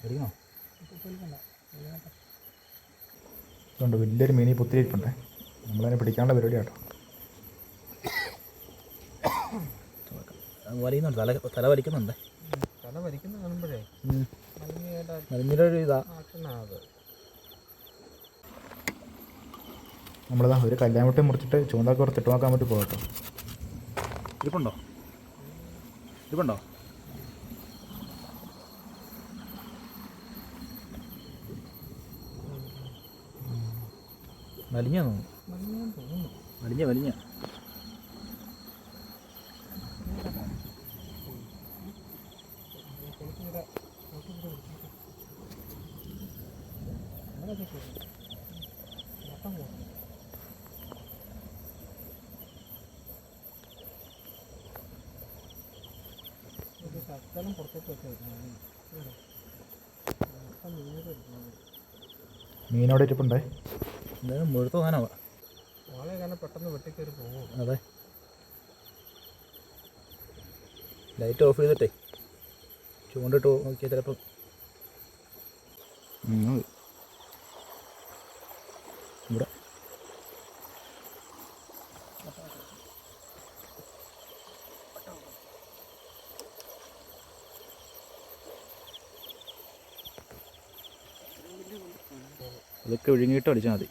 എടുക്കണോ? ഇതുണ്ട് വലിയൊരു മീനി പുത്തിരിപ്പുണ്ടേ. നമ്മളതിനെ പിടിക്കാനുള്ള പരിപാടി കേട്ടോ. വലിയുന്നുണ്ട്, തല വലിക്കുന്നുണ്ട്. തല വലിക്കുന്ന കാണുമ്പോഴേ മലിഞ്ഞൊരു ഇതാ. നമ്മളിതാ ഒരു കല്യാൺമുട്ടി മുറിച്ചിട്ട് ചൂണ്ടൊക്കെ കുറച്ച് ഇട്ട് നോക്കാൻ വേണ്ടി പോകട്ടോ. ഇരിപ്പുണ്ടോ? ഇരിപ്പുണ്ടോ? വലിഞ്ഞ തോന്നുന്നു. വലിഞ്ഞ മീനോടെ ഇരിപ്പുണ്ടേ. എന്തായാലും മുഴുത്ത സാധനമാ. വാളെ കാരണം പെട്ടെന്ന് വെട്ടിക്കയറി പോകും. അതെ, ലൈറ്റ് ഓഫ് ചെയ്തിട്ടേ ചൂണ്ടിട്ട് നോക്കിയാൽ ചിലപ്പം ഇവിടെ അതൊക്കെ വിഴുങ്ങിയിട്ട് അടിച്ചാൽ മതി.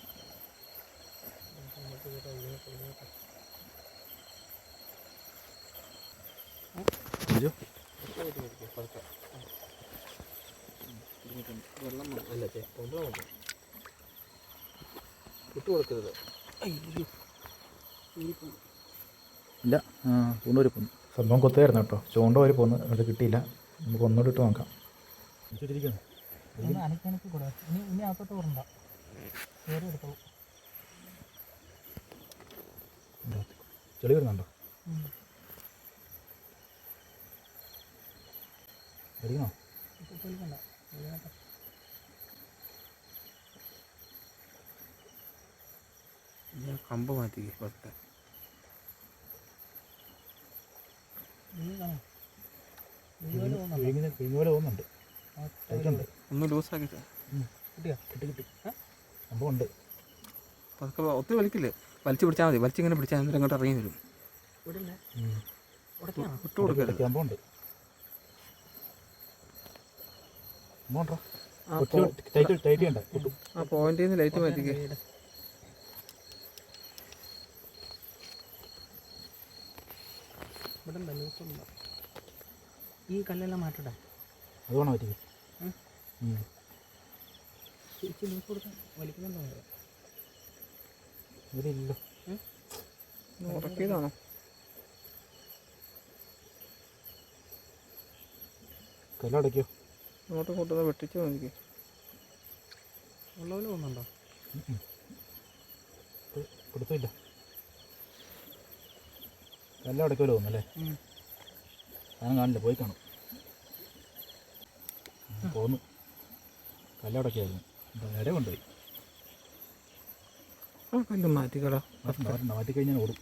വെള്ളം അല്ല വിട്ടു കൊടുക്കരുത്. ഇല്ല, പൂണ്ടൂരി പോന്നു. സംഭവം കൊത്തുമായിരുന്നു കേട്ടോ. ചൂണ്ട വരെ പോന്ന്, അത് കിട്ടിയില്ല. നമുക്ക് ഒന്നുകൂടി ഇട്ട് നോക്കാം. അനക്കി കൂടെ ഇനി അകത്തോട്ട് വരണ്ട, കയറി എടുത്തോളൂ. ചെളി വരുന്നുണ്ടോ? അടിക്കണോ? കമ്പ് മാറ്റി പത്ത് പോലെ തോന്നുന്നുണ്ട്. ഒന്ന് ലൂസാക്കി കിട്ടി സംഭവം ഉണ്ട്. പതുക്കെ ഒത്തിരി വലിക്കില്ലേ, വലിച്ചു പിടിച്ചാൽ മതി. വലിച്ചിങ്ങനെ പിടിച്ചാൽ എന്നിട്ട് അങ്ങോട്ട് ഇറങ്ങി വരും. വിട്ടു കൊടുക്കരുത്. സംഭവം ഉണ്ട്. ടൈറ്റ് ചെയ്യണ്ട. ആ പോയിന്റിൽ നിന്ന് ലൈറ്റ് മാറ്റിക്കേ. ഈ കല്ലെല്ലാം മാറ്റട്ടെ. അത് വേണം മാറ്റി. വലിക്കുന്നുണ്ടോ? ഇതില്ലല്ലോ. ഉറക്കിയതാണോ? കല്ലടയ്ക്കോ? അങ്ങോട്ടും ഇങ്ങോട്ടും വെട്ടിച്ച് നോക്കി. ഉള്ളവര് തോന്നുന്നുണ്ടോ? കൊടുത്തില്ല. കല്ലടയ്ക്കോല് തോന്നുന്നല്ലേ? ഞാൻ കാണില്ല, പോയി കാണും. പോന്നു. കല്ലടയ്ക്കായിരുന്നു. നേരെ കൊണ്ടുപോയി. കല്ല് മാറ്റിക്കടാ. മാറ്റിക്കഴിഞ്ഞാൽ ഓടും.